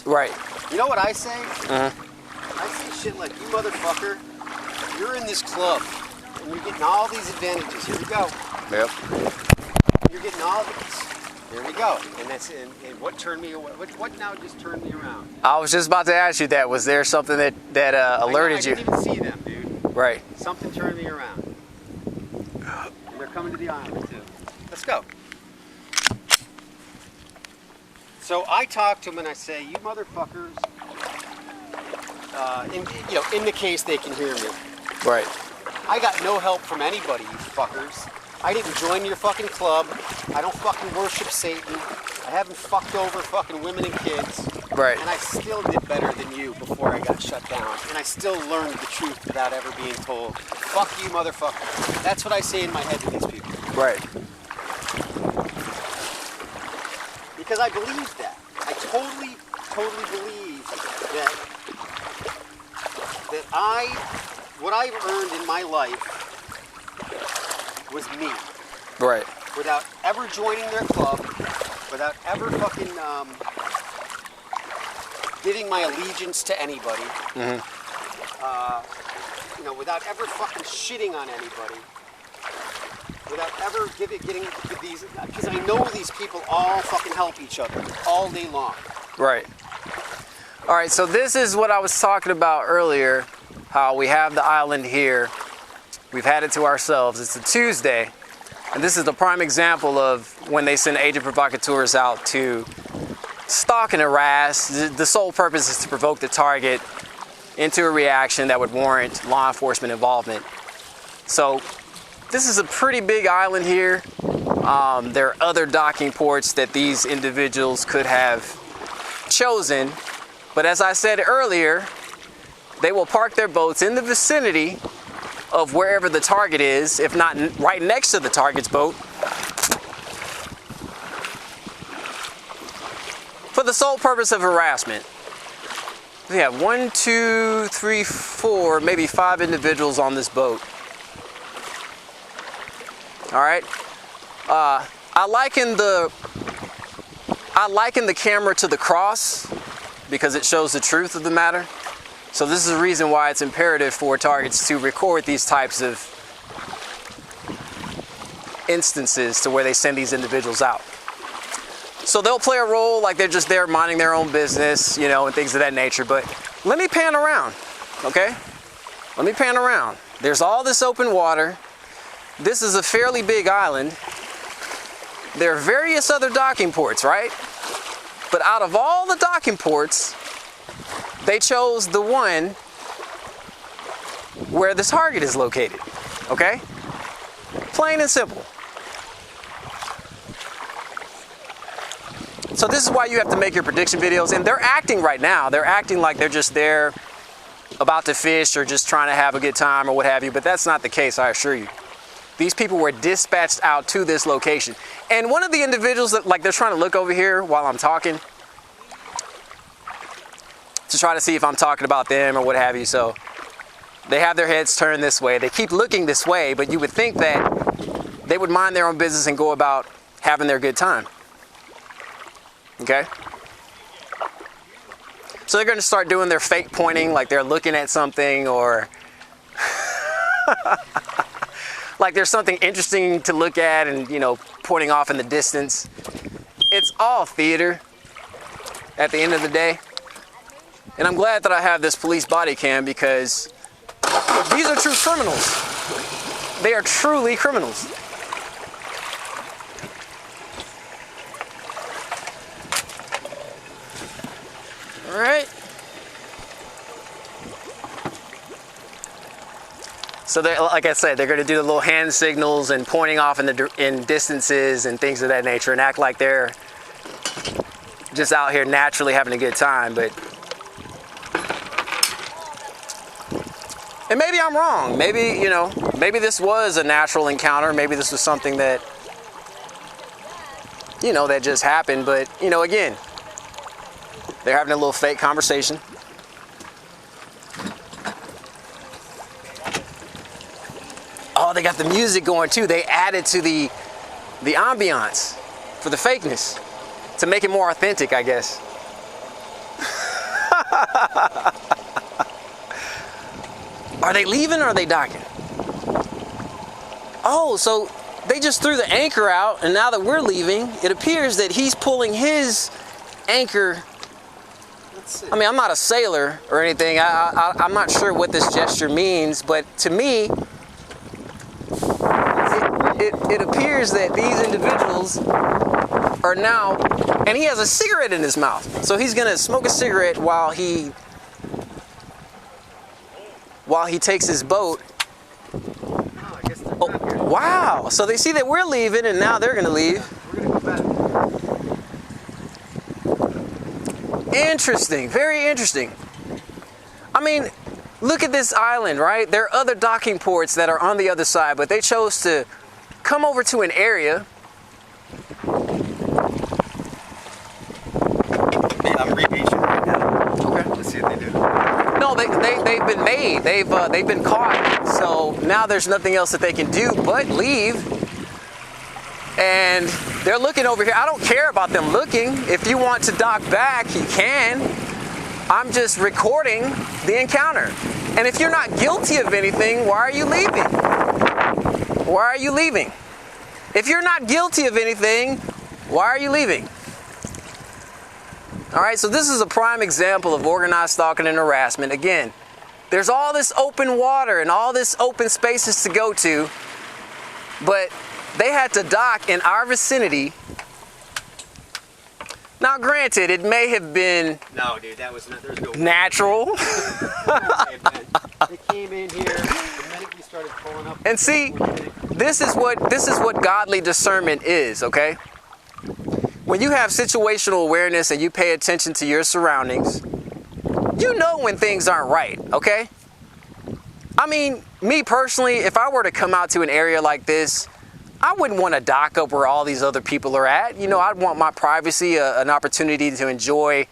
Right. You know what I say? I say shit like, you motherfucker, you're in this club, and you're getting all these advantages. Here we go. Yep. You're getting all these. Here we go. And that's and what turned me away? What now just turned me around? I was just about to ask you that. Was there something that alerted you? I didn't even see them, dude. Right. Something turned me around. And they're coming to the island, too. Let's go. So I talk to them and I say, you motherfuckers, in the case they can hear me. Right. I got no help from anybody, you fuckers. I didn't join your fucking club. I don't fucking worship Satan. I haven't fucked over fucking women and kids. Right. And I still did better than you before I got shut down. And I still learned the truth without ever being told. Fuck you, motherfucker. That's what I say in my head to these people. Right. Because I believe that. I totally believe that what I've earned in my life was me. Right. Without ever joining their club, without ever fucking giving my allegiance to anybody, without ever fucking shitting on anybody, without ever getting these, because I know these people all fucking help each other all day long. Right. All right, so this is what I was talking about earlier, how we have the island here. We've had it to ourselves. It's a Tuesday, and this is the prime example of when they send agent provocateurs out to stalk and harass. The sole purpose is to provoke the target into a reaction that would warrant law enforcement involvement. So this is a pretty big island here. There are other docking ports that these individuals could have chosen, but as I said earlier, they will park their boats in the vicinity of wherever the target is, if not right next to the target's boat, for the sole purpose of harassment. We have 1, 2, 3, 4, maybe 5 individuals on this boat. All right. I liken the camera to the cross because it shows the truth of the matter. So this is the reason why it's imperative for targets to record these types of instances to where they send these individuals out. So they'll play a role like they're just there minding their own business, and things of that nature. But let me pan around, okay? Let me pan around. There's all this open water. This is a fairly big island. There are various other docking ports, right? But out of all the docking ports, they chose the one where the target is located, okay? Plain and simple. So this is why you have to make your prediction videos, and they're acting right now. They're acting like they're just there about to fish or just trying to have a good time or what have you, but that's not the case, I assure you. These people were dispatched out to this location. And one of the individuals that, they're trying to look over here while I'm talking to try to see if I'm talking about them or what have you. So they have their heads turned this way. They keep looking this way, but you would think that they would mind their own business and go about having their good time. Okay? So they're going to start doing their fake pointing, like they're looking at something, or like there's something interesting to look at and, pointing off in the distance. It's all theater at the end of the day. And I'm glad that I have this police body cam because these are true criminals. They are truly criminals. All right. So like I said, they're going to do the little hand signals and pointing off in distances and things of that nature and act like they're just out here naturally having a good time. And maybe I'm wrong. Maybe, maybe this was a natural encounter. Maybe this was something that, that just happened. But, again, they're having a little fake conversation. Oh, they got the music going too. They added to the ambiance for the fakeness to make it more authentic, I guess. Are they leaving or are they docking? Oh, so they just threw the anchor out, and now that we're leaving, it appears that he's pulling his anchor. I mean, I'm not a sailor or anything. I'm not sure what this gesture means, but to me, it appears that these individuals are now, and he has a cigarette in his mouth. So he's gonna smoke a cigarette while he takes his boat. Oh, wow, so they see that we're leaving and now they're gonna leave. We're gonna go back. Interesting, very interesting. I mean, look at this island, right? There are other docking ports that are on the other side, but they chose to come over to an area. I'm re-beaching right now. Okay. Let's see what they do. No, they've been made. They've been caught. So now there's nothing else that they can do but leave. And they're looking over here. I don't care about them looking. If you want to dock back, you can. I'm just recording the encounter. And if you're not guilty of anything, why are you leaving? Why are you leaving? If you're not guilty of anything, why are you leaving? All right, so this is a prime example of organized stalking and harassment. Again, there's all this open water and all this open spaces to go to, but they had to dock in our vicinity. Now, granted, it may have been No, dude, that was not. There's no natural. They came in here. The minute we started pulling up. And see, this is what godly discernment is, okay? When you have situational awareness and you pay attention to your surroundings, you know when things aren't right, okay? I mean, me personally, if I were to come out to an area like this, I wouldn't want to dock up where all these other people are at. You know, I'd want my privacy, an opportunity to enjoy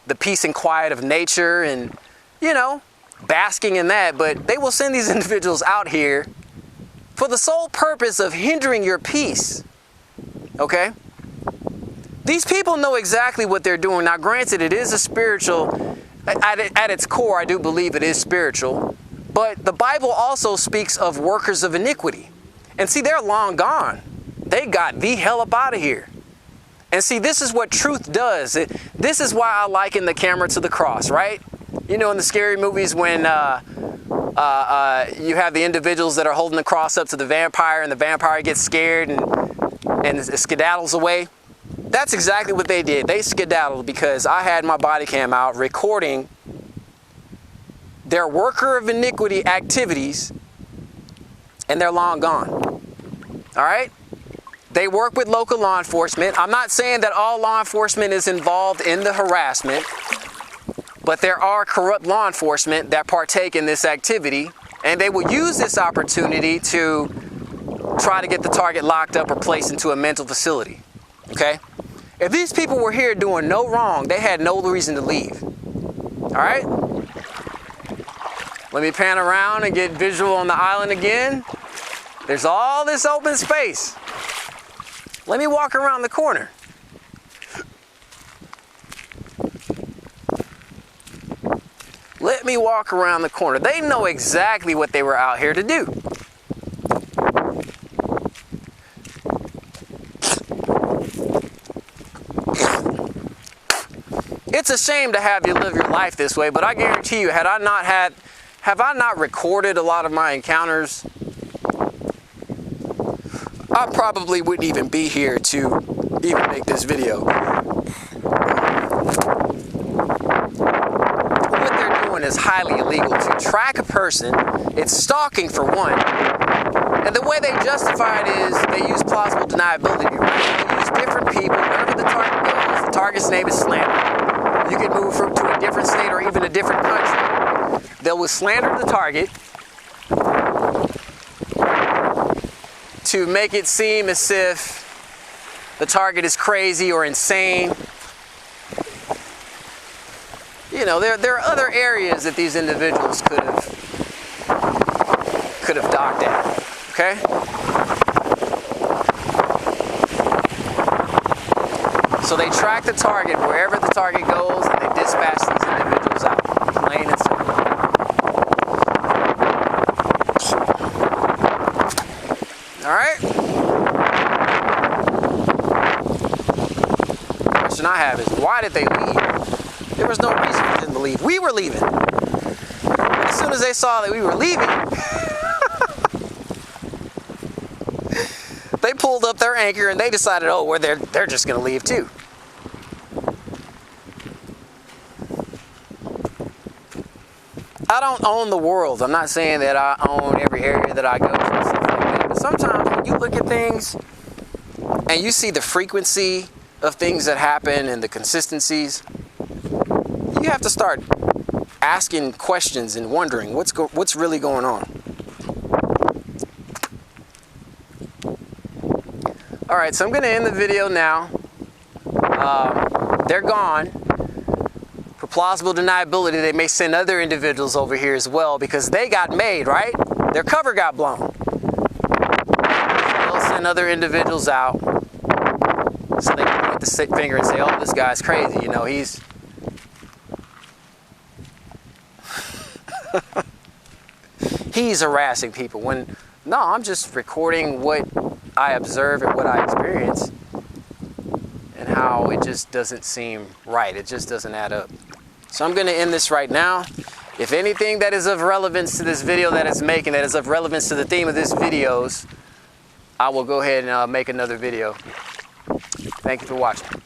the peace and quiet of nature and, you know, basking in that. But they will send these individuals out here for the sole purpose of hindering your peace, okay? These people know exactly what they're doing. Now, granted, it is a spiritual, at its core, I do believe it is spiritual. But the Bible also speaks of workers of iniquity. And see, they're long gone. They got the hell up out of here. And see, this is what truth does. This is why I liken the camera to the cross, right? You know, in the scary movies when you have the individuals that are holding the cross up to the vampire and the vampire gets scared and skedaddles away. That's exactly what they did. They skedaddled because I had my body cam out recording their worker of iniquity activities, and they're long gone. All right? They work with local law enforcement. I'm not saying that all law enforcement is involved in the harassment, but there are corrupt law enforcement that partake in this activity, and they will use this opportunity to try to get the target locked up or placed into a mental facility. Okay? If these people were here doing no wrong, they had no reason to leave. All right? Let me pan around and get visual on the island again. There's all this open space. Let me walk around the corner. Let me walk around the corner. They know exactly what they were out here to do. It's a shame to have you live your life this way, but I guarantee you, have I not recorded a lot of my encounters, I probably wouldn't even be here to even make this video. What they're doing is highly illegal. To track a person, it's stalking for one. And the way they justify it is they use plausible deniability, right? They use different people. Wherever the target goes, the target's name is slander. You can move to a different state or even a different country. They will slander the target to make it seem as if the target is crazy or insane. You know, there are other areas that these individuals could have docked at. Okay? So they track the target wherever the target goes and they dispatch these individuals out. have is, why did they leave? There was no reason for them to leave. We were leaving. As soon as they saw that we were leaving, they pulled up their anchor and they decided, oh, well, they're just going to leave too. I don't own the world. I'm not saying that I own every area that I go to and stuff like that. But sometimes when you look at things and you see the frequency of things that happen and the consistencies, you have to start asking questions and wondering what's really going on. All right, so I'm going to end the video now. They're gone. For plausible deniability, they may send other individuals over here as well because they got made, right? Their cover got blown. They'll send other individuals out so they can point the finger and say, oh, this guy's crazy. You know, he's... he's harassing people. When, no, I'm just recording what I observe and what I experience and how it just doesn't seem right. It just doesn't add up. So I'm going to end this right now. If anything that is of relevance to this video that it's making, that is of relevance to the theme of this videos, I will go ahead and make another video. Thank you for watching.